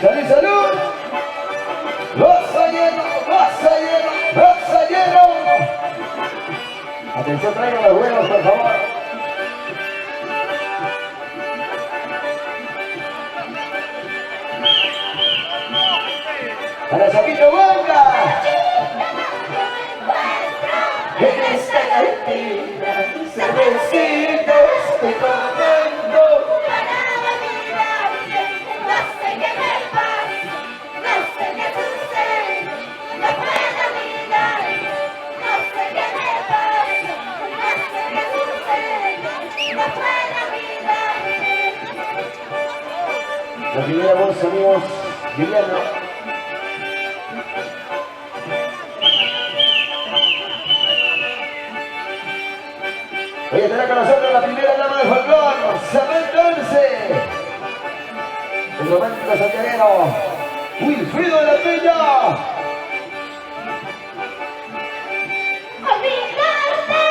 ¡Salud, salud! ¡Vaso lleno, vaso lleno, vaso lleno! Atención, traigan los huevos, por favor. Para Chapito Bonga. En esta cantina, cervecita, estoy contento. Para olvidarte, no sé qué me pasa, no sé qué sucede, no puedo olvidarte, no sé qué me pasa, no sé qué sucede, no puedo olvidarte. La primera voz, amigos, Juliano. Hoy estará con nosotros la primera dama del folclore, Samantha Arce. El romántico santiaguero, Wilfrido de la Peña. Olvidarte,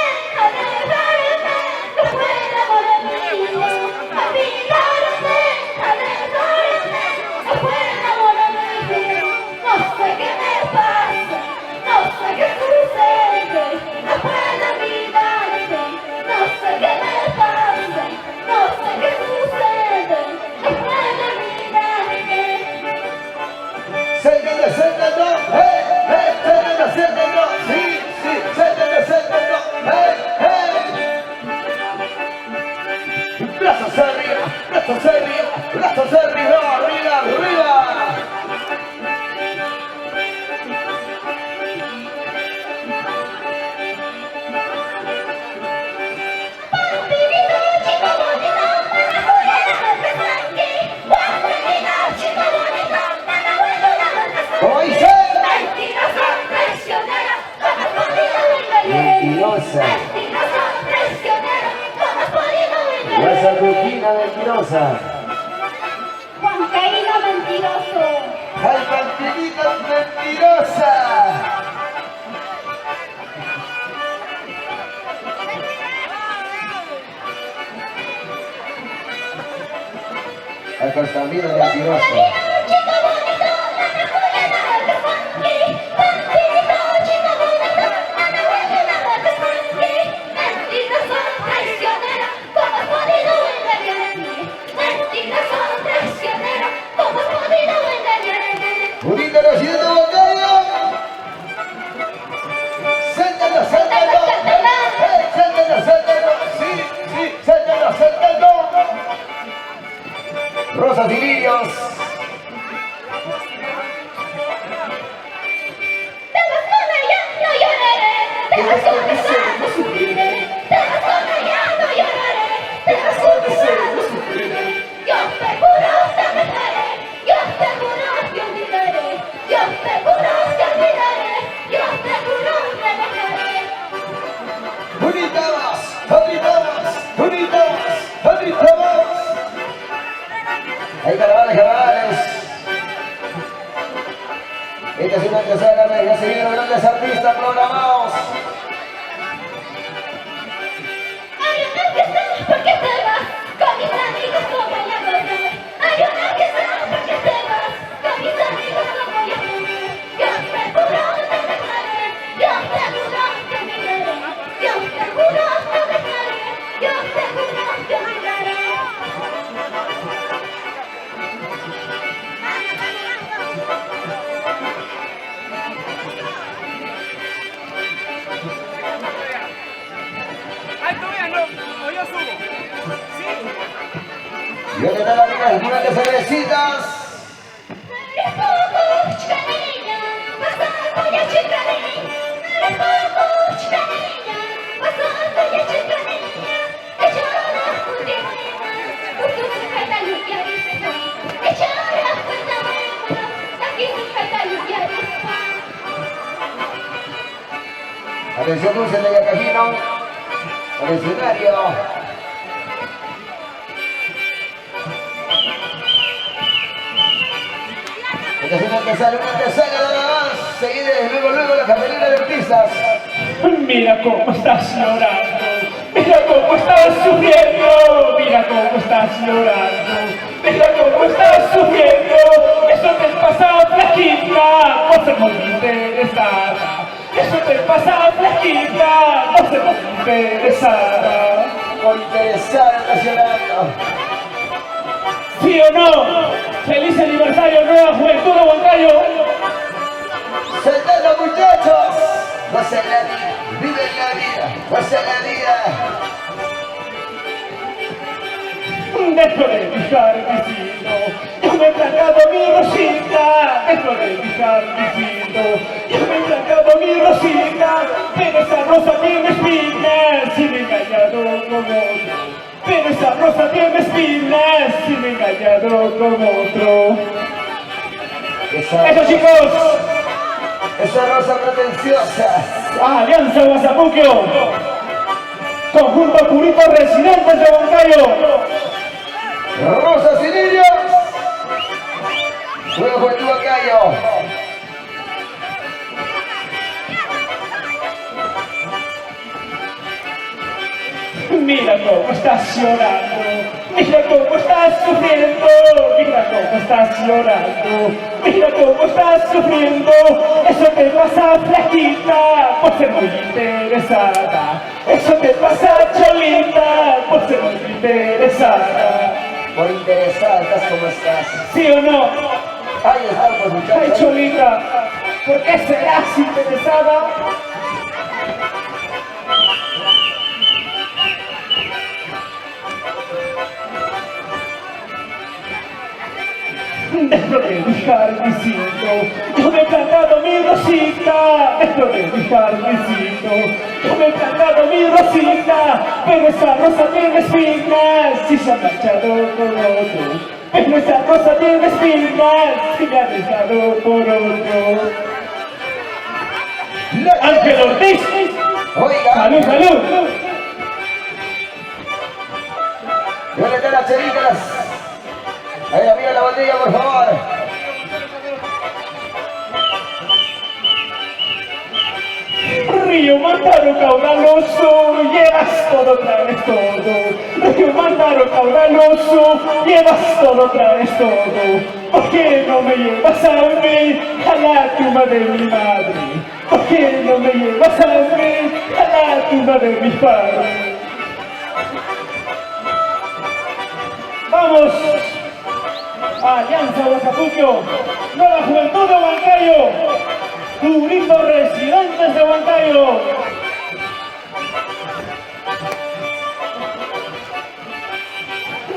alejarme, no puedo morir. Olvidarte, alejarme, no puedo morir. No sé qué me pasa, no sé qué sucede, no puedo olvidarte. No sé qué me pasa, no sé qué sucede, no puedo olvidarte. Séntate, séntate, hey, hey, séntate, séntate, sí, sí, séntate, séntate, hey, hey. Brazos arriba, brazos arriba, brazos arriba, arriba, arriba. Pampinito, chico bonito, para jugar a aquí. Pampinito, chico bonito, para jugar a Hoy aquí. se Mentiroso, traicionero, ¿cómo has podido engañar? Mentirosa. Mentiroso, traicionero, ¿cómo has podido engañar? Esa rutina mentirosa. Juan Caíno mentiroso. Ay, Pantinita mentirosa. Ay, Constantino mentirosa. Chico bonito, para jugar a aquí. Pampinito, chico bonito, para jugar a aquí. Mentiroso, traicionero, ¿cómo has podido engañarme? Mentiroso, traicionero, ¿cómo has podido engañarme? Unita Rosita Bocayo. Séntalo, séntalo. Hey, séntalo, séntalo. Sí, sí, séntalo, séntalo. Rosas y lirios. Te vas con ella, no lloraré. Te vas con esa, no sufriré. Te vas con ella, no lloraré. Te vas con esa, no sufriré. Yo te juro te dejaré. Yo te juro te olvidaré. Yo te juro te olvidaré. Yo te juro te dejaré. Unita más, unita más, unita más, unita más. Hay carnavales, carnavales. Esta es una tercera vez, ya se vienen los grandes artistas programados. Hay una que sabe por qué te vas. Con mis amigos no voy a volver. Hay una que sabe por qué te vas. Con mis amigos no voy a volver. Yo te juro te dejaré. Yo te juro te olvidaré. Yo te juro te dejaré. Yo te juro te olvidaré. Ay, todavía no, o yo subo. Sí. Y aquí están las niñas, grandes cervecitas. Atención, dulce de Yacajino. Al escenario. Esta es una antesala nada más. Seguida luego la cartelera de artistas. Mira cómo estás llorando, mira cómo estás sufriendo, mira cómo estás llorando, mira cómo estás sufriendo. Eso te pasa, flaquita, por ser muy interesada. Eso te pasa, flaquita, por ser muy interesada. Por interesada estacionando. ¿Sí o no? Feliz aniversario, Nueva Juventud de Huancayo. Saltando muchachos. Goza la vida, vive la vida, goza la vida. Dejo de fijar mi signo, yo me he plantado mi rosita. Dejo de fijar mi signo, yo me he plantado mi rosita. Pero esa rosa tiene espinas y me he engañado con otro. Pero esa rosa tiene espinas y me he engañado con otro. ¡Eso, chicos! Esa rosa pretenciosa. Alianza Guasapuquio, conjunto Purito Residentes de Huancayo. Rosas y niños. Nueva Juventud Huancayo. Mira cómo estás llorando, mira cómo estás sufriendo, mira cómo estás llorando, mira cómo estás sufriendo. Eso te pasa, flaquita, por ser muy interesada. Eso te pasa, cholita, por ser muy interesada. Por interesada, estás como estás. ¿Sí o no? Ahí estamos, Ay, muchachos. cholita, ¿por qué serás interesada? Dejo de fijar mi signo, yo me he plantado mi rosita. Dejo de fijar mi signo, yo me he plantado mi rosita. Pero esa rosa tiene espinas y se ha marchado por otro. Pero esa rosa tiene espinas y me ha dejado por otro. Ángel Ortiz, Oiga. salud, salud. ¿Dónde están las chelitas? Ahí, amiga, la botella, por favor. Río Mándaro caudaloso, llevas todo, traes todo. Río Mándaro caudaloso, llevas todo, traes todo. ¿Por qué no me llevas a mí a la tumba de mi madre? ¿Por qué no me llevas a mí a la tumba de mi padre? ¡Vamos! Alianza Guasapuquio, Nueva Juventud de Huancayo, Purito Residentes de Huancayo.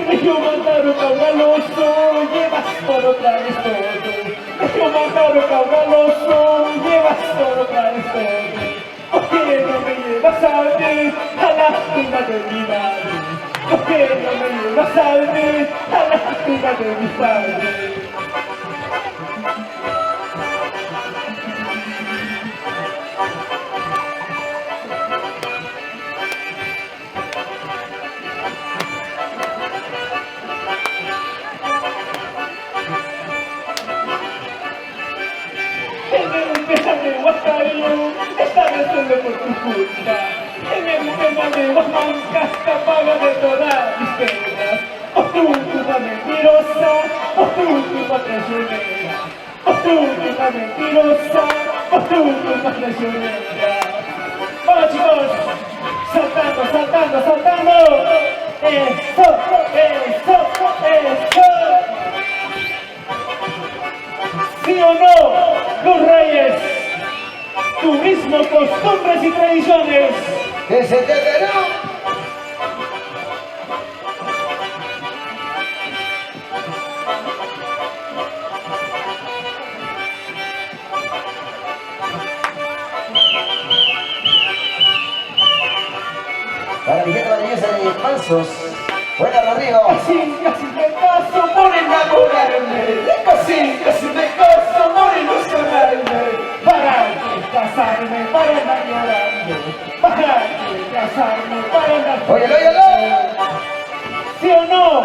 Río Mándaro caudaloso, llevas todo, traes todo. Río Mándaro caudaloso, llevas todo, traes todo. ¿Por qué no me llevas a mí a la tumba de mi madre? ¿Por qué no me llevas a mí a la tumba de mi padre? Déjame, Huancayo, esta vez solo por tu culpa. En el tema de Huamanca, paga de todas mis penas. O tú, puta mentirosa, o tú, puta traicionera. O tú, puta mentirosa, o tú, puta traicionera. Vamos, chicos, saltando, saltando, saltando. Eso, eso, eso. ¿Sí o no? Los Reyes, turismo, costumbres y tradiciones. ¡Que se te ganó! Para mi gente maravillosa de Mansos. Buena, Rodrigo. Casi me caso por enamorarme. Casi me caso por ilusionarme. ¿Para qué casarme para enamorarme? ¿Para qué casarme para enamorarme? Óyelo, óyelo. ¿Sí o no?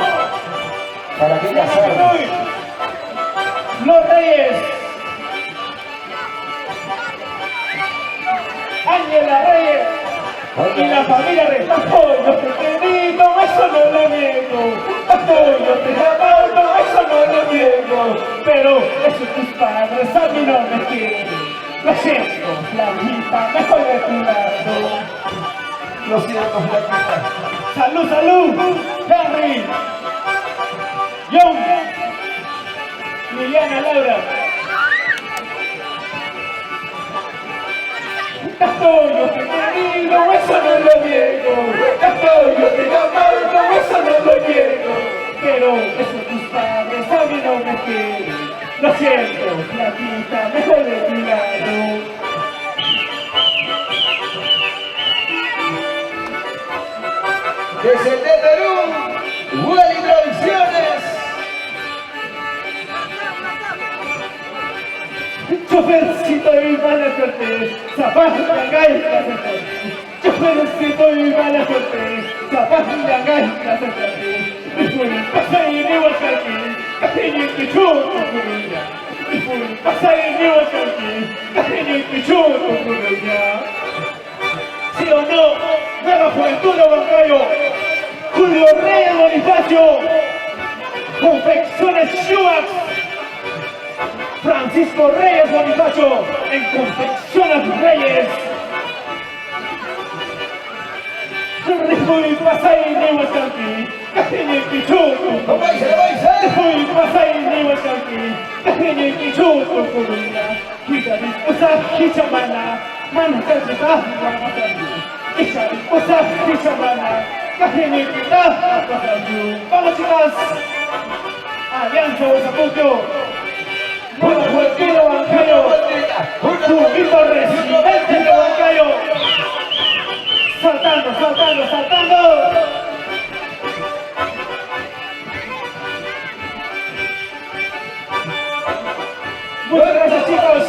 ¿Para qué casarme? Los Reyes. Ángela Reyes. Y la familia Retajo, yo te he querido, eso no lo niego. Yo te he amado, eso no lo niego. llego, pero esos tus padres a mí no me quieren. Lo siento, flaquita, mejor de tu lado. Lo siento, flaquita. ¡Salud, salud! Henry, John, Liliana, Laura. Castillo te querido, eso no lo niego. Castillo te amado, eso no lo niego. Pero eso tus padres a mí no me quieren. Lo siento, flaquita, mejor de tu lado. Desde el de Perú, Wally Producciones. Chofercito y mala suerte, zapatos y gaitas de ti. Chofercito y mala suerte, zapatos y gaitas de ti. Y fue el pasar y me voy a aquí, cariño que chuto comida. Y fue el pasar y me voy a aquí, cariño que chuto comida. ¿Sí o no? Nueva Juventud de Huancayo, Julio Reyes Bonifacio, Confecciones Schwartz, Francisco Reyes Bonifacio, en Confecciones Reyes. Fui pasay de Huascanqui, Cajeña y Pichuco. ¡No vais, no vais! Fui pasay de Huascanqui, Cajeña y Pichuco, Colombia. Quita disposa, quichamana, mana cacheta, Quita disposa, quichamana, Cajeña y Pichuco. Vamos, chicas. Alianza Huasapuco. Nueva Juventud de Huancayo. Público residente de Huancayo. Saltando, saltando, saltando. Muchas gracias, chicos.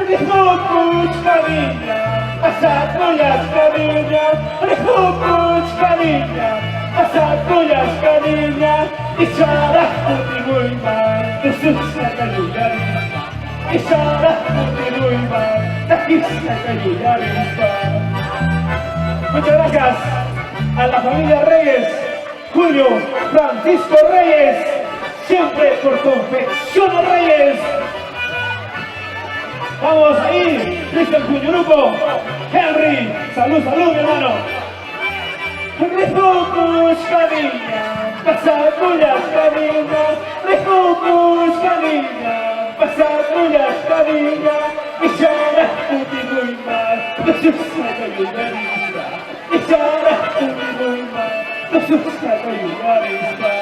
Refocus cariña, pasatullas cariña, refocus cariña, pasatullas cariña, y sarah putih mal, tusuknya kayuyarispa, y sarah putih mal, takisnya kayuyarispa. Muchas gracias a la familia Reyes, Julio, Francisco Reyes, siempre por Confecciones Reyes. Vamos ahí, Cristian Cuñuruco, Henry, salud, salud, mi hermano. Refocus cariña, pasatullas cariña, refocus cariña, pasatullas cariña, y sarah putih mal, tusuknya kayuyarispa, y sarah putih mal, tusuknya kayuyarispa.